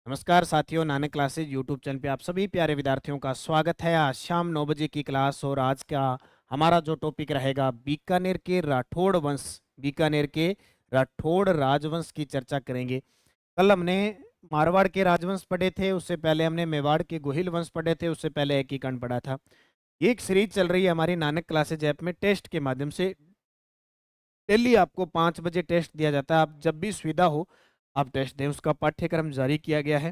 नमस्कार साथियों, Nanak classes YouTube channel पे आप सभी प्यारे विद्यार्थियों का स्वागत है। आज शाम 9 बजे की क्लास और आज का हमारा जो टॉपिक रहेगा बीकानेर के राठौड़ वंश, बीकानेर के राठौड़ राजवंश की चर्चा करेंगे। कल हमने मारवाड़ के राजवंश पढ़े थे, उससे पहले हमने मेवाड़ के गोहिल वंश पढ़े थे, उससे पहले एक ही खंड पढ़ा था। ये एक सीरीज चल रही है हमारी नानक क्लासेज ऐप में टेस्ट के माध्यम से। डेली आपको 5 बजे टेस्ट दिया जाता है, आप जब भी सुविधा हो आप टेस्ट दें। उसका पाठ्यक्रम जारी किया गया है,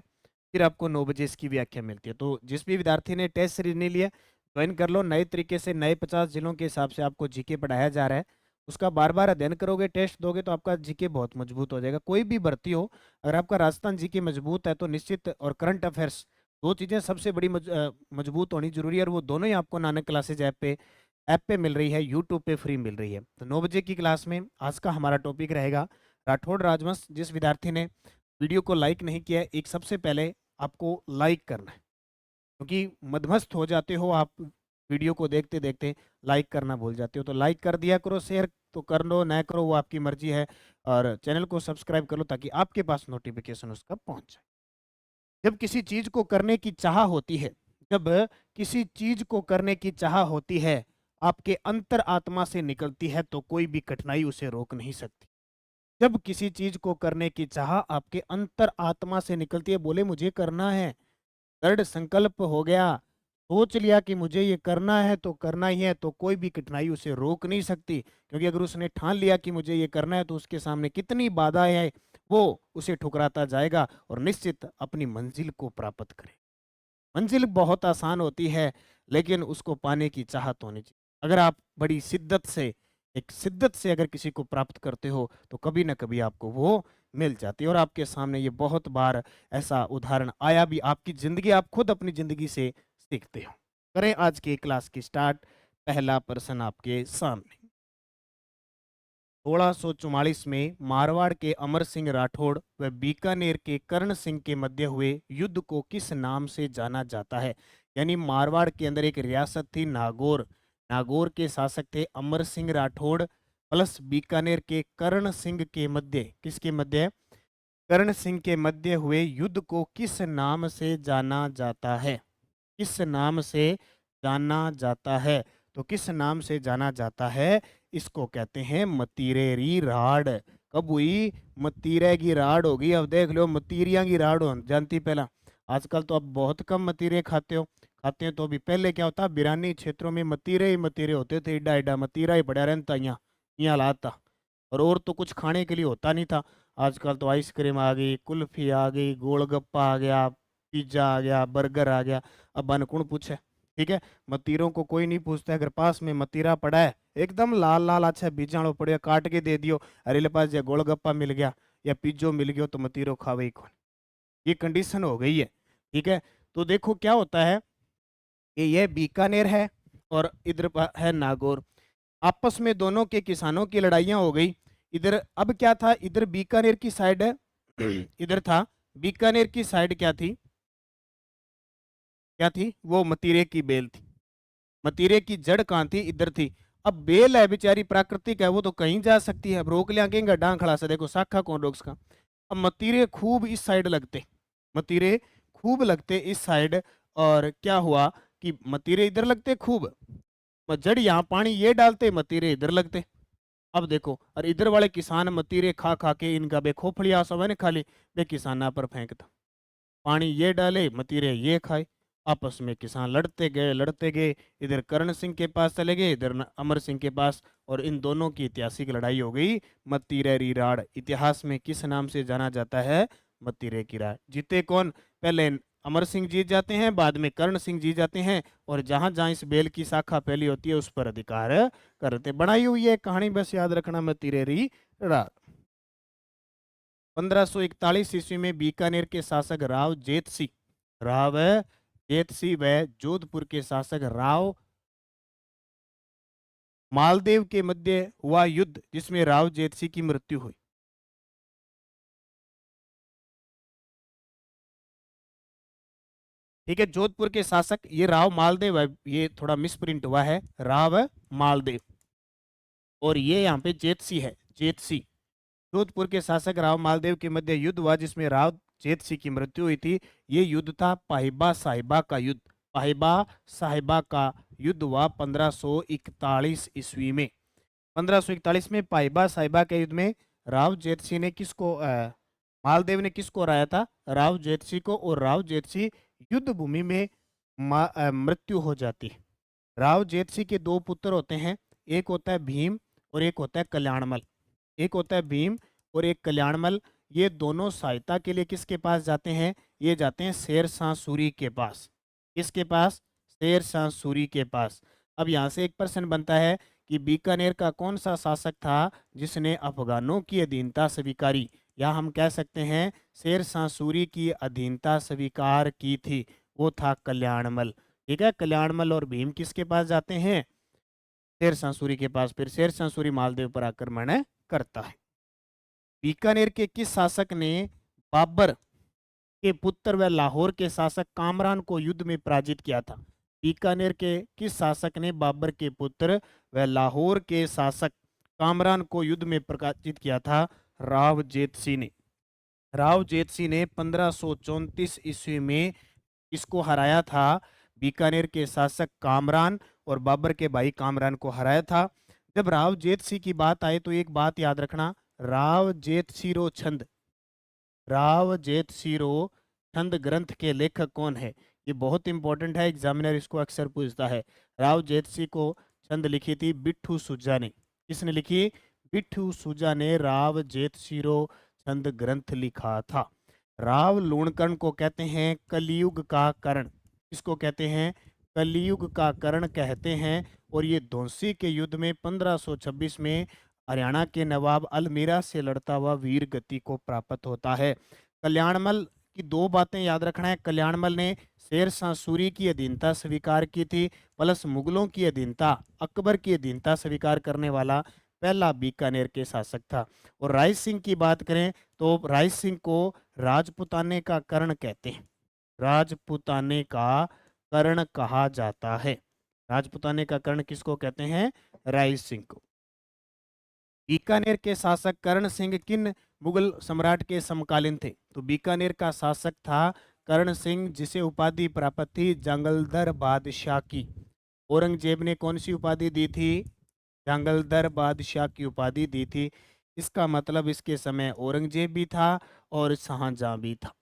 फिर आपको 9 बजे इसकी व्याख्या मिलती है। तो जिस भी विद्यार्थी ने टेस्ट सीरीज नहीं लिया, ज्वाइन कर लो। नए तरीके से नए 50 जिलों के हिसाब से आपको जीके पढ़ाया जा रहा है, उसका बार बार अध्ययन करोगे, टेस्ट दोगे तो आपका जीके बहुत मजबूत हो जाएगा। कोई भी भर्ती हो, अगर आपका राजस्थान जीके मजबूत है तो निश्चित, और करंट अफेयर्स, दो चीज़ें सबसे बड़ी मजबूत होनी जरूरी है, और वो दोनों ही आपको नानक क्लासेज ऐप पे मिल रही है, यूट्यूब पे फ्री मिल रही है। तो 9 बजे की क्लास में आज का हमारा टॉपिक रहेगा राठौड़ राजवंश। जिस विद्यार्थी ने वीडियो को लाइक नहीं किया है, एक सबसे पहले आपको लाइक करना है, क्योंकि मदमस्त हो जाते हो आप वीडियो को देखते देखते, लाइक करना भूल जाते हो। तो लाइक कर दिया करो, शेयर तो कर लो, ना करो वो आपकी मर्जी है, और चैनल को सब्सक्राइब कर लो ताकि आपके पास नोटिफिकेशन उसका पहुंच जाए। जब किसी चीज को करने की चाह होती है, जब किसी चीज को करने की चाह होती है, आपके अंतर आत्मा से निकलती है, तो कोई भी कठिनाई उसे रोक नहीं सकती। जब किसी चीज को करने की चाह आपके अंतर आत्मा से निकलती है, बोले मुझे करना है, दृढ़ संकल्प हो गया, सोच लिया कि मुझे ये करना है तो करना ही है, तो कोई भी कठिनाई उसे रोक नहीं सकती। क्योंकि अगर उसने ठान लिया कि मुझे ये करना है, तो उसके सामने कितनी बाधाएं है, वो उसे ठुकराता जाएगा और निश्चित अपनी मंजिल को प्राप्त करे। मंजिल बहुत आसान होती है, लेकिन उसको पाने की चाहत होनी चाहिए। अगर आप बड़ी शिद्दत से, एक शिद्दत से अगर किसी को प्राप्त करते हो, तो कभी ना कभी आपको वो मिल जाती है। और आपके सामने ये बहुत बार ऐसा उदाहरण आया भी, आपकी जिंदगी, आप खुद अपनी जिंदगी से सीखते हो। करें आज की क्लास की स्टार्ट। पहला प्रश्न आपके सामने। 1644 में मारवाड़ के अमर सिंह राठौड़ व बीकानेर के कर्ण सिंह के मध्य हुए युद्ध को किस नाम से जाना जाता है? यानी मारवाड़ के अंदर एक रियासत थी नागौर, नागौर के शासक थे अमर सिंह राठौड़, प्लस बीकानेर के कर्ण सिंह के मध्य, किसके मध्य? कर्ण सिंह के मध्य हुए युद्ध को किस नाम से जाना जाता है? किस नाम से जाना जाता है? तो किस नाम से जाना जाता है? इसको कहते हैं मतीरेरी राड़। कब हुई? मतीरे की राड़ होगी। अब देख लो, मतीरिया की राड़ हो जानती पहला। आजकल तो अब बहुत कम मतीरे खाते हो, खाते हैं। तो अभी पहले क्या होता, बिरानी क्षेत्रों में मतीरे ही मतीरे होते थे, इडा इडा मतीरा ही बढ़िया रहता, यहाँ यहाँ हालात था। और तो कुछ खाने के लिए होता नहीं था। आजकल तो आइसक्रीम आ गई, कुल्फी आ गई, गोलगप्पा आ गया, पिज्जा आ गया, बर्गर आ गया। अब बन कौन पूछे? ठीक है, मतीरों को कोई नहीं पूछता। अगर पास में मतीरा पड़ा है, एकदम लाल लाल अच्छा बीजाणो पड़े, काट के दे दियो, अरे ले पास गोलगप्पा मिल गया या पिज्जो मिल गया, तो मतीरो खावे ही कौन? ये कंडीशन हो गई है। ठीक है, तो देखो क्या होता है कि ये बीकानेर है और इधर है नागौर। आपस में दोनों के किसानों की लड़ाइयां हो गई। इधर अब क्या था, इधर बीकानेर की साइड इधर था, बीकानेर की साइड क्या थी? क्या थी वो? मतीरे की बेल थी। मतीरे की जड़ कहाँ थी? इधर थी। अब बेल है बेचारी, प्राकृतिक है, वो तो कहीं जा सकती है। अब रोक लिया कहेंगे डांग खड़ा सा, देखो शाखा कौन रोक सका। अब मतीरे खूब इस साइड लगते, मतीरे खूब लगते इस साइड। और क्या हुआ कि मतीरे इधर लगते खूब, जड़ यहाँ पानी ये डालते, मतीरे इधर लगते। अब देखो, और इधर वाले किसान मतीरे खा खा के इनका बे खोपड़िया सब है ना खाली, बे किसाना पर फेंकता। पानी ये डाले, मतीरे ये खाए। आपस में किसान लड़ते गए लड़ते गए, इधर कर्ण सिंह के पास चले गए, इधर अमर सिंह के पास, और इन दोनों की ऐतिहासिक लड़ाई हो गई मतीरेरी राड़। इतिहास में किस नाम से जाना जाता है? मतीरे की राड़। जीते कौन? पहले अमर सिंह जीत जाते हैं, बाद में कर्ण सिंह जीत जाते हैं, और जहां जहां इस बेल की शाखा फैली होती है उस पर अधिकार करते। बनाई हुई है कहानी, बस याद रखना, मतीरेरी राड़। 1541 ईस्वी में बीकानेर के शासक राव जेतसी व जोधपुर के शासक राव मालदेव के मध्य हुआ युद्ध, जिसमें राव जेतसी की मृत्यु हुई। ठीक है, जोधपुर के शासक ये राव मालदेव है, ये थोड़ा मिसप्रिंट हुआ है, राव मालदेव, और ये यहाँ पे जेतसी है, जेतसी। जोधपुर के शासक राव मालदेव के मध्य युद्ध हुआ, जिसमें राव जेतसी की मृत्यु हुई थी। ये युद्ध था पाहिबा साहिबा का युद्ध। पाहिबा साहिबा का युद्ध हुआ 1541 ईस्वी में। 1541 में पाइबा साहिबा के युद्ध में राव जेतसी ने किसको मालदेव ने किसको हराया था? राव जेतसी को। और राव जेतसी युद्ध भूमि में मृत्यु हो जाती है। राव जेतसी के दो पुत्र होते हैं, एक होता है भीम और एक होता है कल्याणमल। एक होता है भीम और एक कल्याणमल। ये दोनों सहायता के लिए किसके पास जाते हैं? ये जाते हैं शेर शाह सूरी के पास। किसके पास? शेर शाह सूरी के पास। अब यहाँ से एक प्रश्न बनता है कि बीकानेर का कौन सा शासक था जिसने अफगानों की अधीनता स्वीकारी, या हम कह सकते हैं शेर शाह सूरी की अधीनता स्वीकार की थी? वो था कल्याणमल। ठीक है, कल्याणमल और भीम किसके पास जाते हैं? शेर शाह सूरी के पास। फिर शेर शाह सूरी मालदेव पर आक्रमण करता है। बीकानेर के किस शासक ने बाबर के पुत्र व लाहौर के शासक कामरान को युद्ध में पराजित किया था? बीकानेर के किस शासक ने बाबर के पुत्र व लाहौर के शासक कामरान को युद्ध में पराजित किया था? राव जेतसी ने। राव जेतसी ने 1534 ईस्वी में इसको हराया था। बीकानेर के शासक कामरान और बाबर के भाई कामरान को हराया था। जब राव जेतसी की बात आए तो एक बात याद रखना, राव जेतसीरो छंद, राव जेतसीरो छंद ग्रंथ के लेखक कौन है? ये बहुत इंपॉर्टेंट है, एग्जामिनर इसको अक्सर पूछता है। राव जेतसी को छंद लिखी थी बिट्ठू सुजा ने। किसने लिखी? बिट्ठू सुजा ने राव जेतसीरो छंद ग्रंथ लिखा था। राव लूणकर्ण को कहते हैं कलयुग का कर्ण। किसको कहते हैं? कलयुग का कर्ण कहते हैं। और ये धौंसी के युद्ध में 1526 में हरियाणा के नवाब अलमीरा से लड़ता हुआ वीर गति को प्राप्त होता है। कल्याणमल की दो बातें याद रखना है। कल्याणमल ने शेर शाह सूरी की अधीनता स्वीकार की थी, प्लस मुगलों की अधीनता, अकबर की अधीनता स्वीकार करने वाला पहला बीकानेर के शासक था। और राय सिंह की बात करें तो राय सिंह को राजपुताने का कर्ण कहते हैं। राजपुताने का कर्ण कहा जाता है। राजपुताने का कर्ण किसको कहते हैं? राय सिंह को। बीकानेर के शासक कर्ण सिंह किन मुगल सम्राट के समकालीन थे? तो बीकानेर का शासक था कर्ण सिंह, जिसे उपाधि प्राप्त थी जंगलधर बादशाह की। औरंगजेब ने कौन सी उपाधि दी थी? जंगलधर बादशाह की उपाधि दी थी। इसका मतलब इसके समय औरंगजेब भी था और शाहजहां भी था।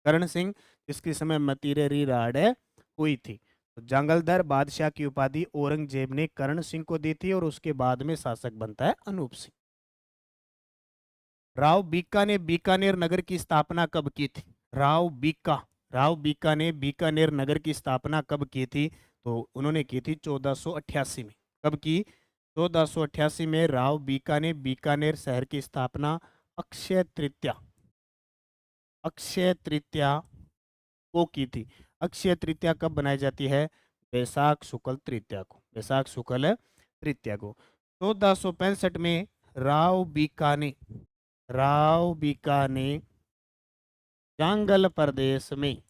कर्ण सिंह इसके समय मतीरेरी राड हुई थी। तो जंगलधर बादशाह की उपाधि औरंगजेब ने कर्ण सिंह को दी थी और उसके बाद में शासक बनता है अनूप सिंह। राव बीका ने बीकानेर नगर की स्थापना कब की थी? राव बीका ने बीकानेर नगर की स्थापना कब की थी? तो उन्होंने की थी 1488 में। कब की? 1488 में राव बीका ने बीकानेर शहर की स्थापना अक्षय तृतीया, अक्षय तृतीया को की थी। अक्षय तृतीया कब बनाई जाती है? बैसाख शुक्ल तृतीया को। बैसाख शुक्ल तृतीया को। 1465 में राव बीका ने जांगल प्रदेश में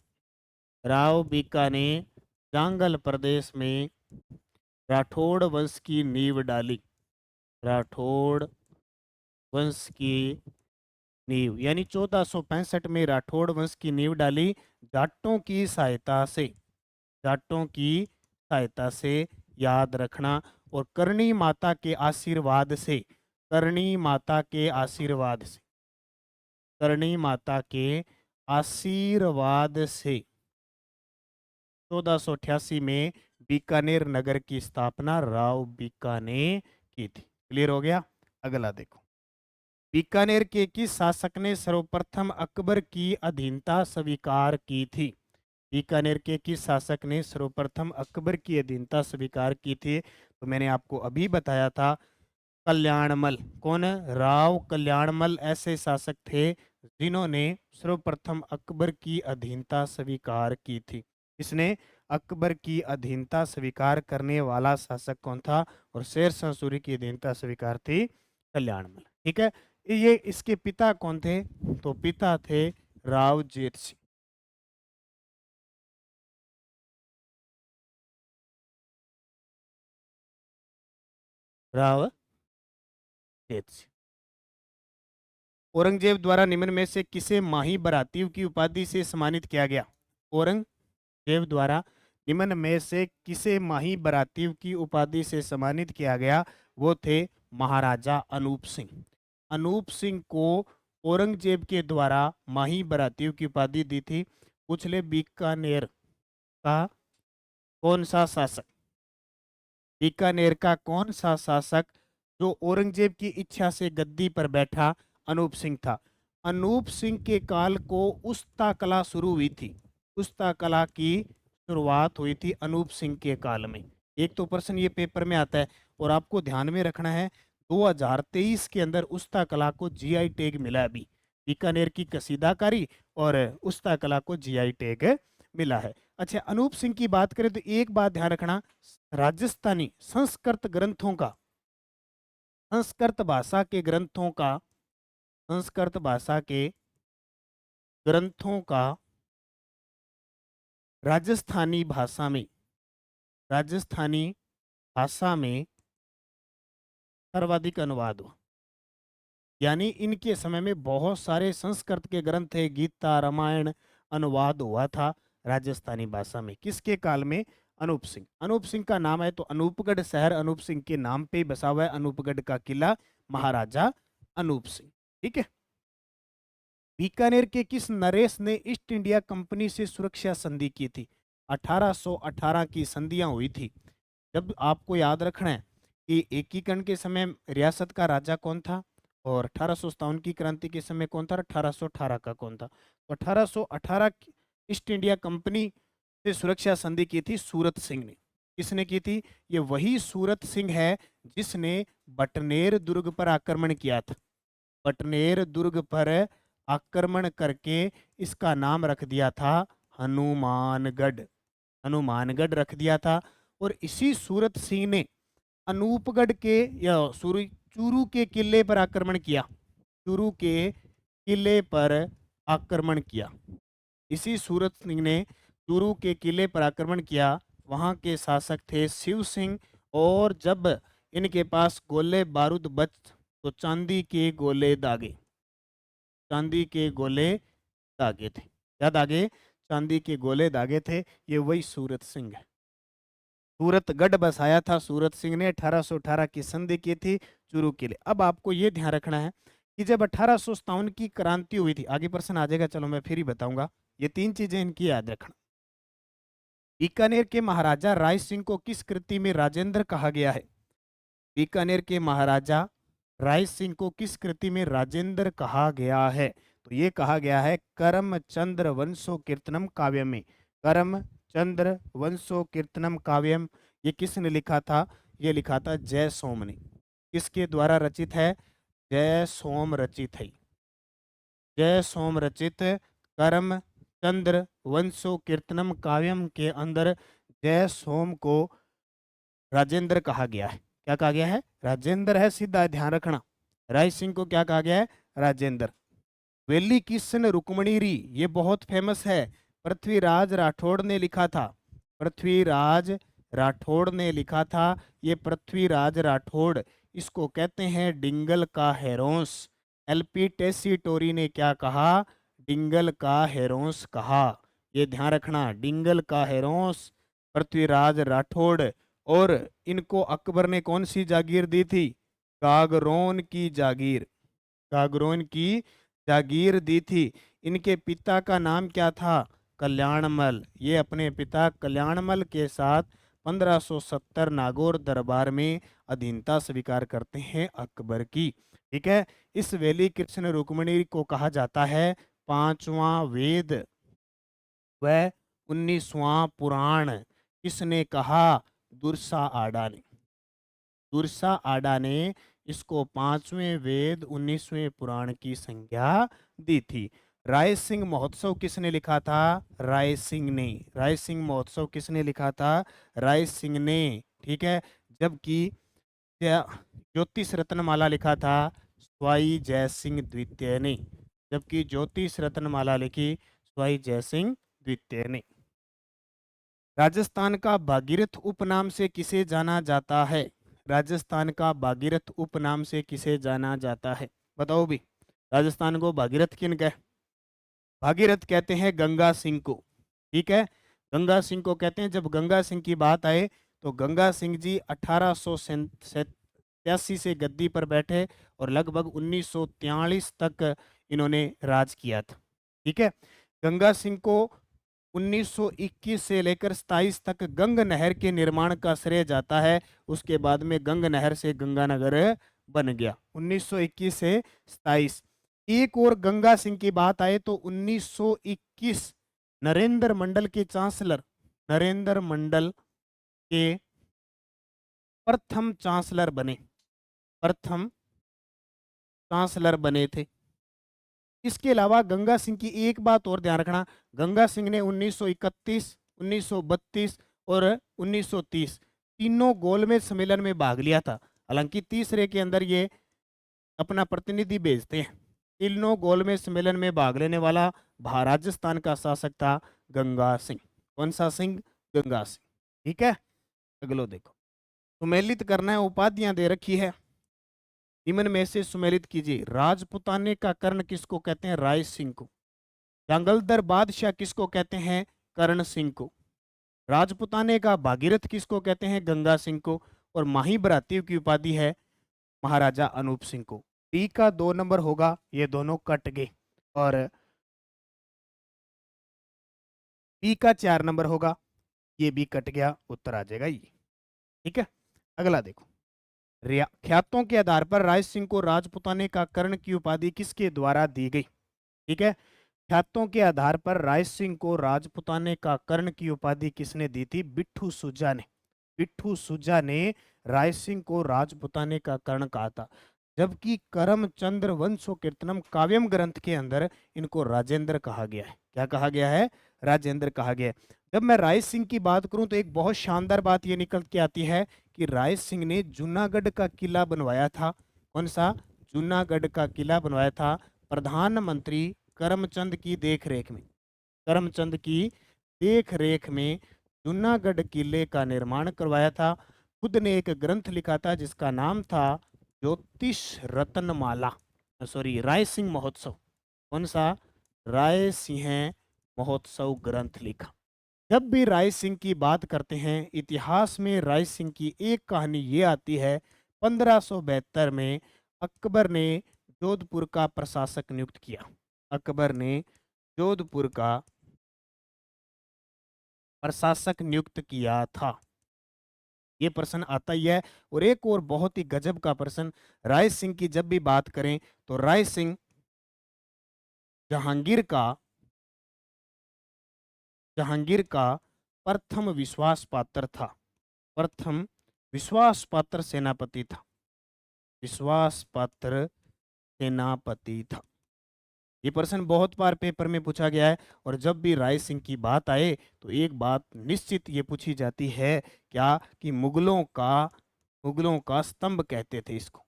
राव बीका ने जांगल प्रदेश में राठौड़ वंश की नींव डाली। राठौड़ वंश की नींव, यानी 1465 में राठौड़ वंश की नींव डाली जाटों की सहायता से। जाटों की सहायता से, याद रखना। और करणी माता के आशीर्वाद से, करणी माता के आशीर्वाद से, करणी माता के आशीर्वाद से 1488 में बीकानेर नगर की स्थापना राव बीका ने की थी। क्लियर हो गया? अगला देखो, बीकानेर के किस शासक ने सर्वप्रथम अकबर की अधीनता स्वीकार की थी? बीकानेर के किस शासक ने सर्वप्रथम अकबर की अधीनता स्वीकार की थी? तो मैंने आपको अभी बताया था, कल्याणमल। कौन है? राव कल्याणमल ऐसे शासक थे जिन्होंने सर्वप्रथम अकबर की अधीनता स्वीकार की थी। इसने अकबर की अधीनता स्वीकार करने वाला शासक कौन था? और शेर शाह सूरी की अधीनता स्वीकार थी कल्याणमल। ठीक है, ये इसके पिता कौन थे? तो पिता थे राव जेठ सिंह। राव जेठ सिंह। औरंगजेब द्वारा निम्न में से किसे माही बरातियों की उपाधि से सम्मानित किया गया? औरंगजेब द्वारा निम्न में से किसे माही बरातियों की उपाधि से सम्मानित किया गया? वो थे महाराजा अनूप सिंह। अनूप सिंह को औरंगजेब के द्वारा माही बरातियों की उपाधि दी थी। पूछ ले, बीकानेर का कौन सा शासक, बीकानेर का कौन सा शासक जो औरंगजेब की इच्छा से गद्दी पर बैठा? अनूप सिंह था। अनूप सिंह के काल को उस्ता कला शुरू हुई थी। उस्ता कला की शुरुआत हुई थी अनूप सिंह के काल में। एक तो प्रश्न ये पेपर में आता है और आपको ध्यान में रखना है, 2023 के अंदर उस्ता कला को जीआई टैग मिला है। अभी बीकानेर की कसीदाकारी और उस्ता कला को जीआई टैग मिला है। अच्छा, अनूप सिंह की बात करें तो एक बात ध्यान रखना, राजस्थानी संस्कृत ग्रंथों का, संस्कृत भाषा के ग्रंथों का, संस्कृत भाषा के ग्रंथों का राजस्थानी भाषा में, राजस्थानी भाषा में सर्वाधिक अनुवाद हुआ। यानी इनके समय में बहुत सारे संस्कृत के ग्रंथ थे, गीता रामायण अनुवाद हुआ था राजस्थानी भाषा में। किसके काल में? अनूप सिंह। अनूप सिंह का नाम है तो अनूपगढ़ शहर अनूप सिंह के नाम पे बसा हुआ है। अनूपगढ़ का किला महाराजा अनूप सिंह। ठीक है। बीकानेर के किस नरेश ने ईस्ट इंडिया कंपनी से सुरक्षा संधि की थी? 1818 की संधियां हुई थी। जब आपको याद रखना है कि एकीकरण के समय रियासत का राजा कौन था और 1857 की क्रांति के समय कौन था, 1818 का कौन था? तो 1818 ईस्ट इंडिया कंपनी से सुरक्षा संधि की थी सूरत सिंह ने। किसने की थी? ये वही सूरत सिंह है जिसने बटनेर दुर्ग पर आक्रमण किया था। बटनेर दुर्ग पर आक्रमण करके इसका नाम रख दिया था हनुमानगढ़। हनुमानगढ़ रख दिया था। और इसी सूरत सिंह ने अनूपगढ़ के या चूरू के किले पर आक्रमण किया। चूरू के किले पर आक्रमण किया। इसी सूरत सिंह ने चूरू के किले पर आक्रमण किया। वहां के शासक थे शिव सिंह। और जब इनके पास गोले बारूद बच तो चांदी के गोले दागे, चांदी के गोले दागे थे। क्या दागे? चांदी के गोले दागे थे। ये वही सूरत सिंह है। सूरतगढ़ बसाया था सूरत सिंह ने। 1818 की संधि की थी चूरू के लिए। अब आपको यह ध्यान रखना है कि जब 1857 की क्रांति हुई थी, आगे प्रश्न आ जाएगा, चलो मैं फिर ही बताऊंगा, ये तीन चीजें इनकी याद रखना। बीकानेर के महाराजा राय सिंह को किस कृति में राजेंद्र कहा गया है? बीकानेर के महाराजा राय सिंह को किस कृति में राजेंद्र कहा गया है? तो ये कहा गया है करमचंद्र वंशो कीर्तनम काव्य में। करमचंद्र वंशो कीर्तनम काव्यम, ये किसने लिखा था? ये लिखा था जय सोम ने। किसके द्वारा रचित है? जय सोम रचित है। जय सोम रचित करमचंद्र वंशो कीर्तनम काव्यम के अंदर जय सोम को राजेंद्र कहा गया है। क्या कहा गया है? राजेंद्र है, सीधा ध्यान रखना। राय सिंह को क्या कहा गया है? राजेंद्र। वेली किशन रुक्मणीरी, ये बहुत फेमस है। पृथ्वीराज राठौड़ ने लिखा था। पृथ्वीराज राठौड़ ने लिखा था। ये पृथ्वीराज राठौड़, इसको कहते हैं डिंगल का हेरोंस। एलपी टेसीटोरी ने क्या कहा? डिंगल का हेरोंस कहा। ये ध्यान रखना, डिंगल का हेरोंस पृथ्वीराज राठौड़। और इनको अकबर ने कौन सी जागीर दी थी? गागरोन की जागीर। गागरोन की जागीर दी थी। इनके पिता का नाम क्या था? कल्याणमल। ये अपने पिता कल्याणमल के साथ 1570 नागौर दरबार में अधीनता स्वीकार करते हैं अकबर की। ठीक है। इस वेली कृष्ण रुक्मणी को कहा जाता है पांचवा वेद व 19वां पुराण। किसने कहा? दुर्सा आडा ने। दुर्सा आडा ने इसको 5वें वेद 19वें पुराण की संज्ञा दी थी। राय सिंह महोत्सव किसने लिखा था? राय सिंह ने। राय सिंह महोत्सव किसने लिखा था? राय सिंह ने। ठीक है। जबकि ज्योतिष रत्नमाला लिखा था स्वाई जय सिंह द्वितीय ने। जबकि ज्योतिष रत्नमाला लिखी स्वाई जय सिंह द्वितीय ने। राजस्थान का भागीरथ उपनाम से किसे जाना जाता है? राजस्थान का भागीरथ उपनाम से किसे जाना जाता है? बताओ भी। राजस्थान को भागीरथ किन कहे? भागीरथ कहते हैं गंगा सिंह को। ठीक है, गंगा सिंह को कहते हैं। जब गंगा सिंह की बात आए तो गंगा सिंह जी 1887 से गद्दी पर बैठे और लगभग 1943 तक इन्होंने राज किया था। ठीक है, गंगा सिंह को 1921 से लेकर 27 तक गंग नहर के निर्माण का श्रेय जाता है। उसके बाद में गंग नहर से गंगानगर बन गया 1921 से 27। एक और गंगा सिंह की बात आए तो 1921 नरेंद्र मंडल के चांसलर, नरेंद्र मंडल के प्रथम चांसलर बने, प्रथम चांसलर बने थे। इसके अलावा गंगा सिंह की एक बात और ध्यान रखना, गंगा सिंह ने 1931, 1932 और 1930 तीनों गोलमेज सम्मेलन में भाग लिया था। हालांकि तीसरे के अंदर ये अपना प्रतिनिधि भेजते हैं। तीनों गोलमेज सम्मेलन में भाग लेने वाला राजस्थान का शासक था गंगा सिंह। कौन सा सिंह? गंगा सिंह। ठीक है, अगलो देखो, सुमेलित करना है। उपाधियां दे रखी है, निम्न में से सुमेलित कीजिए। राजपुताने का कर्ण किसको कहते हैं? राय सिंह को। जांगलदर बादशाह किसको कहते हैं? कर्ण सिंह को। राजपुताने का भागीरथ किसको कहते हैं? गंगा सिंह को। और माही बराती की उपाधि है महाराजा अनूप सिंह को। डी का 2 नंबर होगा, ये दोनों कट गए। और बी का 4 नंबर होगा, ये भी कट गया, उत्तर आ जाएगा ये। ठीक है, अगला देखो, ख्यातों के आधार पर राय सिंह को राजपुताने का कर्ण की उपाधि किसके द्वारा दी गई? ठीक है, ख्यातों के आधार पर राय सिंह को राजपुताने का कर्ण की उपाधि किसने दी थी? बिट्ठू सुजा ने। बिट्ठू सुजा ने राय सिंह को राजपुताने का कर्ण कहा था। जबकि करमचंद्र वंशो कीर्तनम काव्यम ग्रंथ के अंदर इनको राजेंद्र कहा गया है। क्या कहा गया है? राजेंद्र कहा गया है। जब मैं राय सिंह की बात करूं तो एक बहुत शानदार बात ये निकल के आती है कि राय सिंह ने जूनागढ़ का किला बनवाया था। कौन सा? जूनागढ़ का किला बनवाया था प्रधानमंत्री करमचंद की देखरेख में। करमचंद की देखरेख में जूनागढ़ किले का निर्माण करवाया था। खुद ने एक ग्रंथ लिखा था जिसका नाम था ज्योतिष रत्नमाला, सॉरी राय सिंह महोत्सव। कौन सा? राय सिंह महोत्सव ग्रंथ लिखा। जब भी राय सिंह की बात करते हैं इतिहास में राय सिंह की एक कहानी ये आती है, 1572 में अकबर ने जोधपुर का प्रशासक नियुक्त किया। अकबर ने जोधपुर का प्रशासक नियुक्त किया था। ये प्रश्न आता ही है। और एक और बहुत ही गजब का प्रश्न, राय सिंह की जब भी बात करें तो राय सिंह जहांगीर का प्रथम विश्वास पात्र था। प्रथम विश्वास पात्र सेनापति था। विश्वास पात्र सेनापति था। ये प्रश्न बहुत बार पेपर में पूछा गया है। और जब भी राय सिंह की बात आए तो एक बात निश्चित ये पूछी जाती है, क्या? कि मुगलों का स्तंभ कहते थे इसको।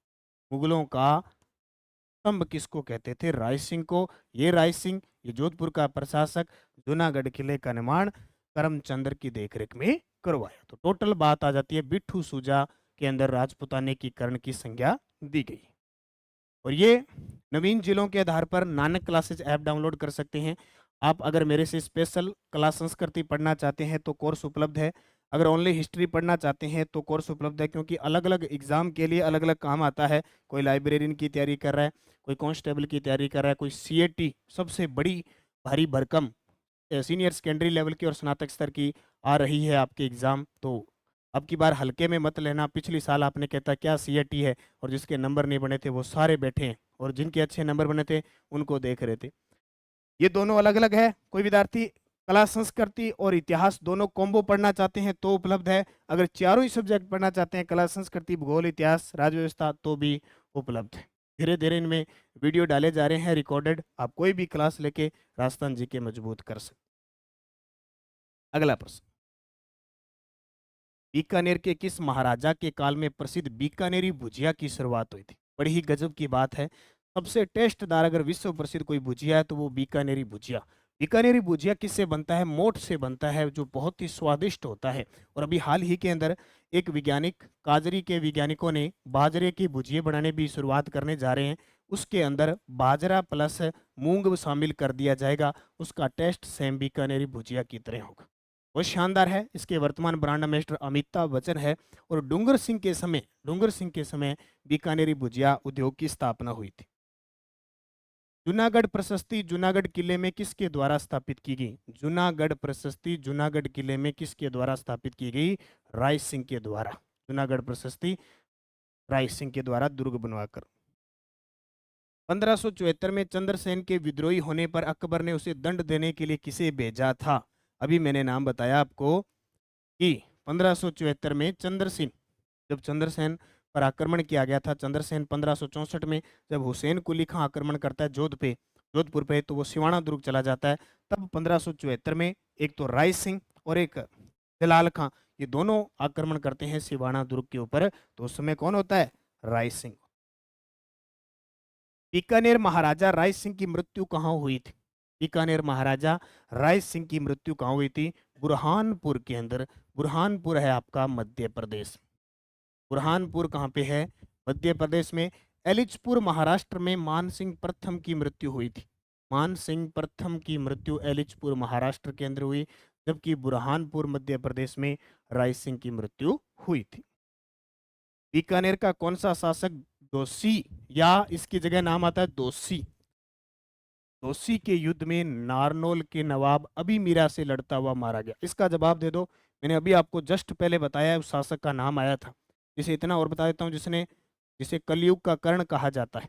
मुगलों का स्तंभ किसको कहते थे? राय सिंह को। ये राय सिंह, ये जोधपुर का प्रशासक, जूनागढ़ किले का निर्माण करमचंद्र की देखरेख में करवाया। तो टोटल बात आ जाती है बिट्ठू सुजा के अंदर राजपुताने की कर्ण की संज्ञा दी गई। और ये नवीन जिलों के आधार पर नानक क्लासेज ऐप डाउनलोड कर सकते हैं आप। अगर मेरे से स्पेशल क्लास संस्कृति पढ़ना चाहते हैं तो कोर्स उपलब्ध है। अगर ओनली हिस्ट्री पढ़ना चाहते हैं तो कोर्स उपलब्ध है, क्योंकि अलग अलग एग्जाम के लिए अलग अलग काम आता है। कोई लाइब्रेरियन की तैयारी कर रहा है, कोई कांस्टेबल की तैयारी कर रहा है, कोई सीएटी सबसे बड़ी भारी भरकम सीनियर सेकेंडरी लेवल की और स्नातक स्तर की आ रही है आपके एग्जाम। तो अब की बार हल्के में मत लेना। पिछली साल आपने कहता क्या सीएटी है, और जिसके नंबर नहीं बने थे वो सारे बैठे हैं, और जिनके अच्छे नंबर बने थे उनको देख रहे थे। ये दोनों अलग अलग है। कोई विद्यार्थी कला संस्कृति और इतिहास दोनों कॉम्बो पढ़ना चाहते हैं तो उपलब्ध है। अगर चारों ही सब्जेक्ट पढ़ना चाहते हैं, कला संस्कृति, भूगोल, इतिहास, राज्य व्यवस्था, तो भी उपलब्ध है। धीरे धीरे इनमें वीडियो डाले जा रहे हैं रिकॉर्डेड। आप कोई भी क्लास लेके राजस्थान जी के मजबूत कर सकते। अगला प्रश्न, बीकानेर के किस महाराजा के काल में प्रसिद्ध बीकानेरी भुजिया की शुरुआत हुई थी? बड़ी ही गजब की बात है। सबसे टेस्टदार अगर विश्व प्रसिद्ध कोई भुजिया है तो वो बीकानेरी भुजिया। बीकानेरी भुजिया किससे बनता है? मोठ से बनता है, जो बहुत ही स्वादिष्ट होता है। और अभी हाल ही के अंदर एक वैज्ञानिक, काजरी के वैज्ञानिकों ने बाजरे की भुजिया बनाने भी शुरुआत करने जा रहे हैं। उसके अंदर बाजरा प्लस मूंग शामिल कर दिया जाएगा, उसका टेस्ट सेम बीकानेरी भुजिया की तरह होगा। बहुत शानदार है। इसके वर्तमान ब्रांड एम्बेसडर अमिताभ बच्चन है और डूंगर सिंह के समय बीकानेरी भुजिया उद्योग की स्थापना हुई थी। जूनागढ़ प्रशस्ति जूनागढ़ किले में किसके द्वारा स्थापित की गई? जूनागढ़ प्रशस्ति जूनागढ़ किले में किसके द्वारा स्थापित की गई? राय सिंह के द्वारा। जूनागढ़ प्रशस्ति राय सिंह के द्वारा दुर्ग बनवाकर। 1574 में चंद्रसेन के विद्रोही होने पर अकबर ने उसे दंड देने के लिए किसे भेजा था? अभी मैंने नाम बताया आपको कि 1574 में चंद्रसेन, जब चंद्रसेन पर आक्रमण किया गया था, चंद्रसेन 1564 में जब हुसैन कुली खां आक्रमण करता है जोधपुर पे, तो वो सिवाना दुर्ग चला जाता है। तब 1574 में एक तो राय सिंह और एक जलाल खां, ये दोनों आक्रमण करते हैं सिवाना दुर्ग के ऊपर। तो उस समय कौन होता है? राय सिंह। बीकानेर महाराजा राय सिंह की मृत्यु कहाँ हुई थी? बीकानेर महाराजा राय सिंह की मृत्यु कहाँ हुई थी? बुरहानपुर के अंदर। बुरहानपुर है आपका मध्य प्रदेश। बुरहानपुर कहाँ पे है? मध्य प्रदेश में। एलिचपुर महाराष्ट्र में मान सिंह प्रथम की मृत्यु हुई थी। मान सिंह प्रथम की मृत्यु एलिचपुर महाराष्ट्र के अंदर हुई, जबकि बुरहानपुर मध्य प्रदेश में राय सिंह की मृत्यु हुई थी। बीकानेर का कौन सा शासक दोषी, या इसकी जगह नाम आता है दोषी, दोषी के युद्ध में नारनौल के नवाब अभी मीरा से लड़ता हुआ मारा गया? इसका जवाब दे दो। मैंने अभी आपको जस्ट पहले बताया, उस शासक का नाम आया था। जिसे इतना और बता देता हूँ, जिसे कलयुग का कर्ण कहा जाता है,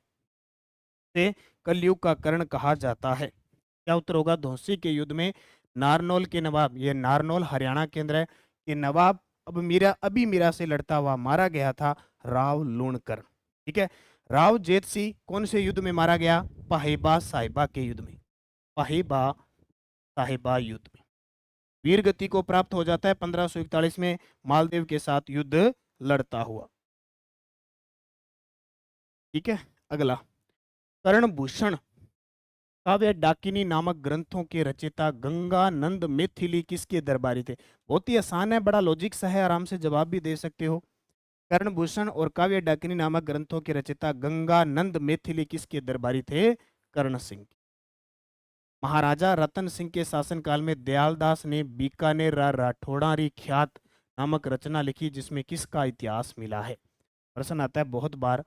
जिसे कलयुग का कर्ण कहा जाता है। क्या उत्तर होगा? धौंसी के युद्ध में नारनौल के नवाब, ये नारनौल हरियाणा केंद्र है, कि नवाब अभी मीरा से लड़ता हुआ मारा गया था राव लूणकर। ठीक है। राव जेत सिंह कौन से युद्ध में मारा गया? पाहिबा साहिबा के युद्ध में। पाहिबा साहिबा युद्ध में वीर गति को प्राप्त हो जाता है 1541 में, मालदेव के साथ युद्ध लड़ता हुआ। ठीक है। अगला, कर्णभूषण काव्य डाकिनी नामक ग्रंथों के रचयिता गंगानंद मैथिली किसके दरबारी थे? बहुत ही आसान है, बड़ा लॉजिक सा है, आराम से जवाब भी दे सकते हो। कर्णभूषण और काव्य डाकिनी नामक ग्रंथों के रचयिता गंगानंद मैथिली किसके दरबारी थे? कर्ण सिंह। महाराजा रतन सिंह के शासनकाल में दयालदास ने बीकानेर राठौड़ारी ख्यात नामक रचना लिखी, जिसमें किसका इतिहास मिला है? प्रश्न आता है बहुत बार।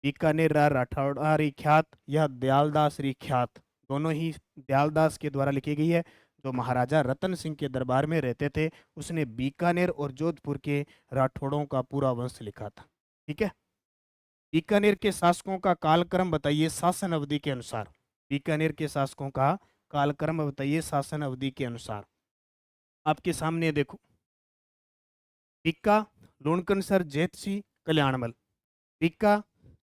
बीकानेर राठौड़ारी ख्यात या दयालदास री ख्यात, दोनों ही दयालदास के द्वारा लिखी गई है, जो महाराजा रतन सिंह के दरबार में रहते थे। उसने बीकानेर और जोधपुर के राठौड़ों का पूरा वंश लिखा था। ठीक है। बीकानेर के शासकों का कालक्रम बताइए शासन अवधि के अनुसार। बीकानेर के शासकों का कालक्रम बताइए शासन अवधि के अनुसार। आपके सामने देखो, बीका, लूणकरसर, जेतसी, कल्याणमल। बीका,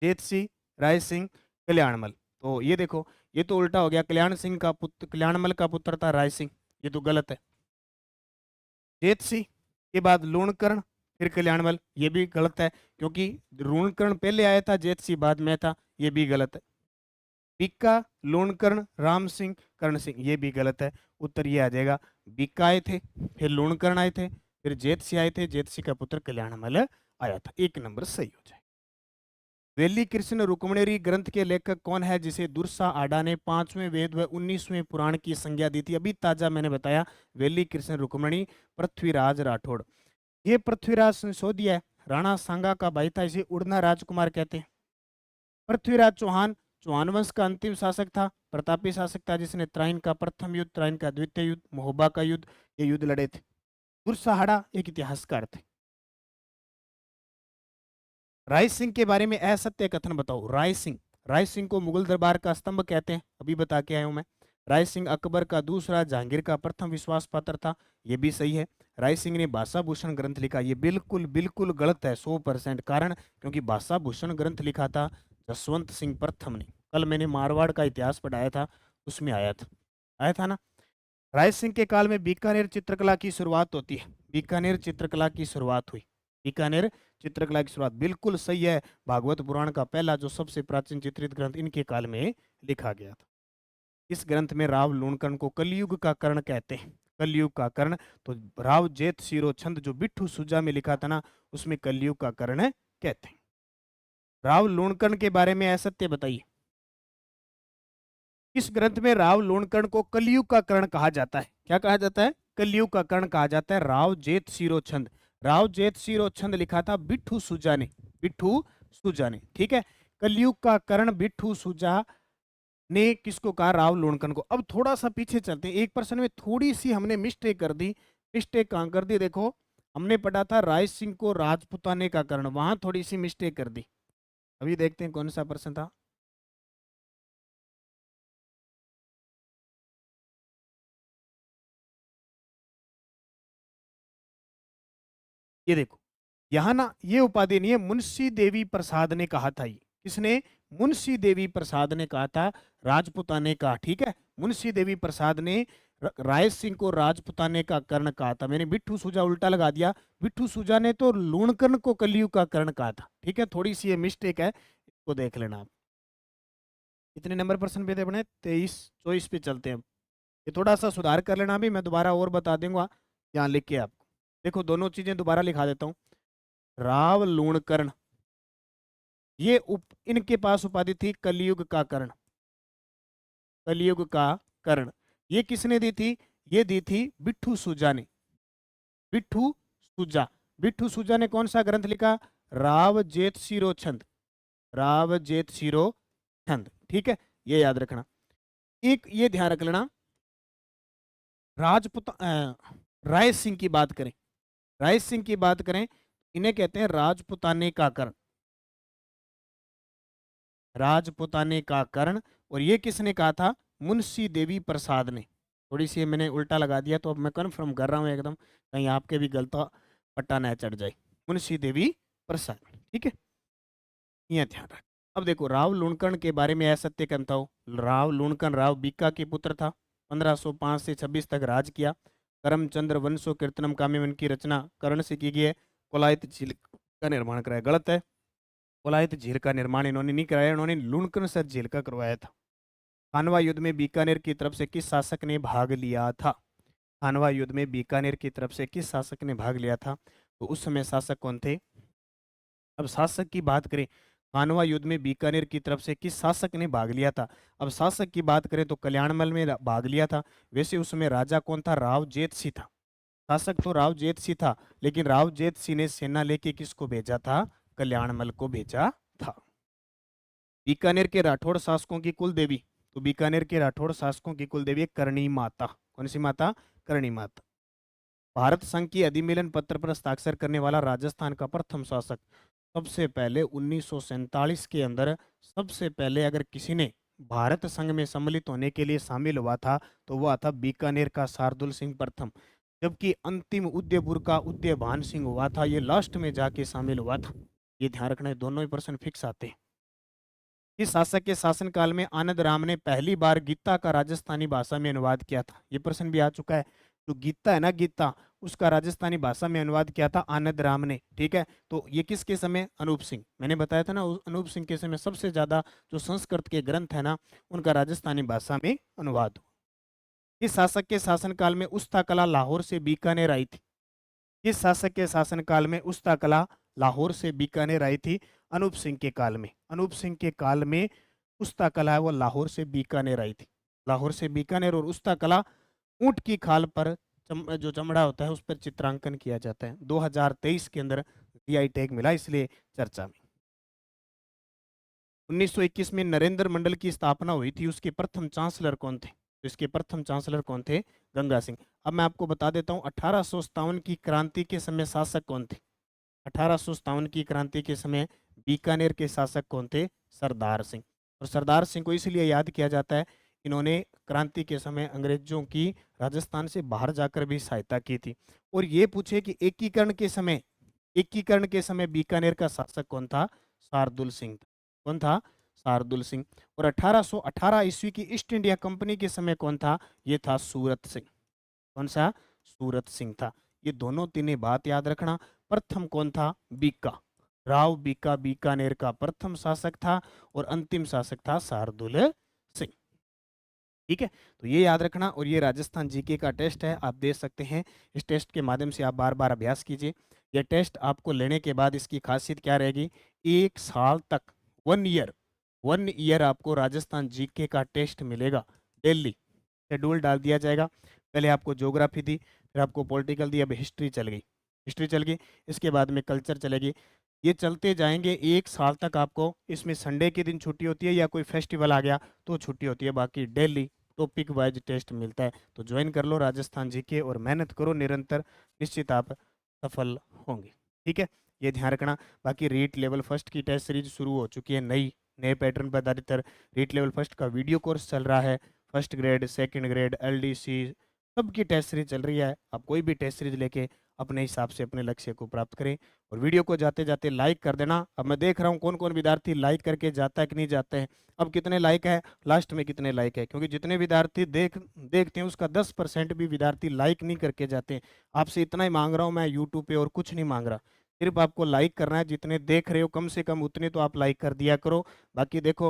जेतसी, राय सिंह, कल्याणमल। तो ये देखो, ये तो उल्टा हो गया। कल्याणमल का पुत्र था राय सिंह, ये तो गलत है। जेतसी के बाद लूणकरण, फिर कल्याणमल, ये भी गलत है, क्योंकि लूणकरण पहले आया था, जेतसी बाद में था, ये भी गलत है। बीका, लूणकर्ण, राम सिंह, कर्ण सिंह, ये भी गलत है। उत्तर ये आ जाएगा, बीका आए थे, फिर लूणकर्ण आए थे, फिर जेतसी आए थे, जेतसी का पुत्र कल्याणमल आया था। एक नंबर सही हो जाए। वेली कृष्ण रुक्मणेरी ग्रंथ के लेखक कौन है, जिसे दुर्सा आडा ने 5वें वेद व 19वें पुराण की संज्ञा दी थी? अभी ताजा मैंने बताया, वेली कृष्ण रुक्मणी पृथ्वीराज राठौड़। ये पृथ्वीराज संशोधिया है, राणा सांगा का भाई था, इसे उड़ना राजकुमार कहते हैं। पृथ्वीराज चौहान चौहान वंश का अंतिम शासक था, प्रतापी शासक था, जिसने त्राइन का प्रथम युद्ध, त्राइन का द्वितीय युद्ध, महोबा का युद्ध, ये युद्ध लड़े थे। दुर्साहाड़ा एक इतिहासकार थे। राय सिंह के बारे में असत्य कथन बताओ। राय सिंह को मुगल दरबार का स्तंभ कहते हैं, अभी बता के आया हूं मैं। राय सिंह अकबर का दूसरा, जहांगीर का प्रथम विश्वास पात्र था, ये भी सही है। राय सिंह ने भाषा भूषण ग्रंथ लिखा, ये बिल्कुल बिल्कुल गलत है, 100% कारण, क्योंकि भाषा भूषण ग्रंथ लिखा था जसवंत सिंह प्रथम ने। कल मैंने मारवाड़ का इतिहास पढ़ाया था, उसमें आया था ना। राय सिंह के काल में बीकानेर चित्रकला की शुरुआत होती है। बीकानेर चित्रकला की शुरुआत हुई। बीकानेर चित्रकला की शुरुआत बिल्कुल सही है। भागवत पुराण का पहला जो सबसे प्राचीन चित्रित ग्रंथ इनके काल में लिखा गया था। इस ग्रंथ में राव लूणकर्ण को कलयुग का कर्ण कहते हैं, कलयुग का कर्ण। तो राव जेत शिरो छंद जो बिट्ठू सुजा में लिखा था ना, उसमें कलयुग का कर्ण कहते हैं। राव लूणकर्ण के बारे में असत्य बताइए। इस ग्रंथ में राव लूणकर्ण को कलयुग का कर्ण कहा जाता है। क्या कहा जाता है? कलयुग का कर्ण कहा जाता है। राव जेत शिरोछंद, राव जेत शिरोछंद लिखा था बिट्ठू सुजा ने, बिट्ठू सुजा ने। ठीक है, कलयुग का कर्ण बिट्ठू सुजा ने किसको कहा? राव लूणकर्ण को। अब थोड़ा सा पीछे चलते हैं, एक प्रश्न में थोड़ी सी हमने मिस्टेक कर दी। मिस्टेक कहाँ कर दी? देखो, हमने पढ़ा था राय सिंह को राजपुताने का कर्ण, वहां थोड़ी सी मिस्टेक कर दी। अभी देखते हैं कौन सा प्रश्न था। ये देखो, यहाँ ना ये उपाधि नहीं है, मुंशी देवी प्रसाद ने कहा था। ये किसने? मुंशी देवी प्रसाद ने कहा था राजपुताने का। ठीक है, मुंशी देवी प्रसाद ने राय सिंह को राजपुताने का कर्ण कहा था। मैंने बिट्ठू सुजा उल्टा लगा दिया, बिट्ठू सुजा ने तो लूणकर्ण को कलयुग का कर्ण कहा था। ठीक है, थोड़ी सी ये मिस्टेक है, इसको देख लेना आप। कितने नंबर प्रश्न पे थे अपने? 23 24 पे चलते हैं। ये थोड़ा सा सुधार कर लेना, भी मैं दोबारा और बता दूंगा यहाँ लिख के आपको। देखो, दोनों चीजें दोबारा लिखा देता हूँ। राव लूणकर्ण, ये इनके पास उपाधि थी कलयुग का कर्ण, कलयुग का कर्ण। ये किसने दी थी? ये दी थी बिट्ठू सुजा ने, बिट्ठू सुजा। बिट्ठू सुजा ने कौन सा ग्रंथ लिखा? राव जेत शिरो छंद, राव जेत शिरो छंद। ठीक है, ये याद रखना। एक ये ध्यान रख लेना, राजपुत राय सिंह की बात करें, राय सिंह की बात करें, इन्हें कहते हैं राजपुताने का कर्ण, राजपुताने का कर्ण। और ये किसने कहा था? मुंशी देवी प्रसाद ने। थोड़ी सी मैंने उल्टा लगा दिया, तो अब मैं कन्फर्म कर रहा हूँ एकदम, कहीं आपके भी गलता पट्टा न चढ़ जाए। मुंशी देवी प्रसाद। ठीक है, ये ध्यान रख। अब देखो, राव लूणकर्ण के बारे में असत्य कहता हो। राव लूणकर्ण राव बीका के पुत्र था, 1505 से 26 तक राज किया। करमचंद्र वंशो कीर्तनम काम्यवन की रचना कर्ण से की गई है। कोलायत झील का निर्माण कराया, गलत है। कोलायत झील का निर्माण इन्होंने नहीं कराया, इन्होंने लूणकर्ण से झील का करवाया था। खानवा युद्ध में बीकानेर की तरफ से किस शासक ने भाग लिया था? खानवा युद्ध में बीकानेर की तरफ से किस शासक ने भाग लिया था? तो उस समय शासक कौन थे? अब शासक की बात करें, खानवा युद्ध में बीकानेर की तरफ से किस शासक ने भाग लिया था? अब शासक की बात करें तो कल्याणमल में भाग लिया था। वैसे उसमें राजा कौन था? राव जेत सिंह था। शासक तो राव जेत सिंह था, लेकिन राव जेत सिंह ने सेना लेके किसको भेजा था? कल्याणमल को भेजा था। बीकानेर के राठौड़ शासकों की कुल देवी, तो बीकानेर के राठौड़ शासकों की कुल देवी करणी माता। कौन सी माता? करणी माता। भारत संघ की अधिमेलन पत्र पर हस्ताक्षर करने वाला राजस्थान का प्रथम शासक, सबसे पहले 1947 के अंदर, सबसे पहले अगर किसी ने भारत संघ में सम्मिलित होने के लिए शामिल हुआ था, तो वह था बीकानेर का शार्दुल सिंह प्रथम। जबकि अंतिम उदयपुर का उदयभान सिंह हुआ था, ये लास्ट में जाके शामिल हुआ था। ये ध्यान रखना है, दोनों ही प्रश्न फिक्स आते हैं। किस शासक के शासनकाल में आनंद राम ने पहली बार गीता का राजस्थानी भाषा में अनुवाद किया था? ये प्रश्न भी आ चुका है। जो गीता है ना, गीता, उसका राजस्थानी भाषा में अनुवाद किया था आनंद राम ने। ठीक है, तो ये किसके समय? अनूप सिंह। मैंने बताया था ना, अनूप सिंह के समय सबसे ज्यादा जो संस्कृत के ग्रंथ है ना, उनका राजस्थानी भाषा में अनुवाद हुआ। किस शासक के शासनकाल में उस्ता कला लाहौर से बीकानेर आई थी? किस शासक के शासनकाल में उस्ता कला लाहौर से बीकानेर आई थी? अनूप सिंह के काल में। अनूप सिंह के काल में उस्ता कला है वो लाहौर से बीकानेर आई थी। लाहौर से बीकानेर। और उस्ता कला ऊंट की खाल पर जो चमड़ा होता है उस पर चित्रांकन किया जाता है। 2023 के अंदर जीआई टैग मिला, इसलिए चर्चा में। 1921 में नरेंद्र मंडल की स्थापना हुई थी, उसके प्रथम चांसलर कौन थे? तो इसके प्रथम चांसलर कौन थे? गंगा सिंह। अब मैं आपको बता देता हूँ, 1857 की क्रांति के समय शासक कौन थे? 1857 की क्रांति के समय बीकानेर के शासक कौन थे? सरदार सिंह। और सरदार सिंह को इसलिए याद किया जाता है, इन्होंने क्रांति के समय अंग्रेजों की राजस्थान से बाहर जाकर भी सहायता की थी। और ये पूछे कि एकीकरण के समय, एकीकरण के समय बीकानेर का शासक कौन था? शार्दुल सिंह था। कौन था? शार्दुल सिंह। और 1818 ईस्वी की ईस्ट इंडिया कंपनी के समय कौन था? ये था सूरत सिंह। कौन सा? सूरत सिंह था। ये दोनों तीनों बात याद रखना। प्रथम कौन था? बीका, राव बीका बीकानेर का प्रथम शासक था। और अंतिम शासक था शार्दुल सिंह। ठीक है, तो ये याद रखना। और ये राजस्थान जीके का टेस्ट है, आप दे सकते हैं। इस टेस्ट के माध्यम से आप बार बार अभ्यास कीजिए। ये टेस्ट आपको लेने के बाद इसकी खासियत क्या रहेगी, 1 साल तक, 1 ईयर आपको राजस्थान जीके का टेस्ट मिलेगा डेली। शेड्यूल डाल दिया जाएगा। पहले आपको ज्योग्राफी दी, फिर आपको पॉलिटिकल दी, अब हिस्ट्री चल गई, इसके बाद में कल्चर चलेगी। ये चलते जाएंगे 1 साल तक। आपको इसमें संडे के दिन छुट्टी होती है या कोई फेस्टिवल आ गया तो छुट्टी होती है, बाकी डेली टॉपिक वाइज टेस्ट मिलता है। तो ज्वाइन कर लो राजस्थान जीके और मेहनत करो निरंतर, निश्चित आप सफल होंगे। ठीक है, ये ध्यान रखना। बाकी रीट लेवल फर्स्ट की टेस्ट सीरीज शुरू हो चुकी है, नए पैटर्न पर आधारित रीट लेवल फर्स्ट का वीडियो कोर्स चल रहा है। First grade, second grade, LDC सबकी टेस्ट सीरीज चल रही है। आप कोई भी टेस्ट सीरीज लेके अपने हिसाब से अपने लक्ष्य को प्राप्त करें। और वीडियो को जाते जाते लाइक कर देना। अब मैं देख रहा हूँ कौन कौन विद्यार्थी लाइक करके जाता है कि नहीं जाते हैं। अब कितने लाइक है, लास्ट में कितने लाइक है, क्योंकि जितने विद्यार्थी देखते हैं उसका 10% भी विद्यार्थी लाइक नहीं करके जाते हैं। आपसे इतना ही मांग रहा हूँ मैं यूट्यूब पे, और कुछ नहीं मांग रहा, सिर्फ आपको लाइक करना है। जितने देख रहे हो कम से कम उतने तो आप लाइक कर दिया करो। बाकी देखो,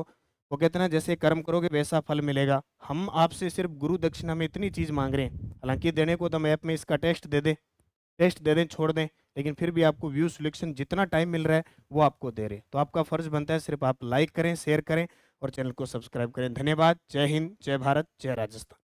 वो कहते हैं ना, जैसे कर्म करोगे वैसा फल मिलेगा। हम आपसे सिर्फ गुरु दक्षिणा में इतनी चीज मांग रहे हैं, हालांकि देने को तो हम ऐप में इसका टेस्ट दे दें, छोड़ दें, लेकिन फिर भी आपको व्यू सिलेक्शन जितना टाइम मिल रहा है वो आपको दे रहे हैं। तो आपका फर्ज बनता है सिर्फ आप लाइक करें, शेयर करें और चैनल को सब्सक्राइब करें। धन्यवाद। जय हिंद, जय भारत, जय राजस्थान।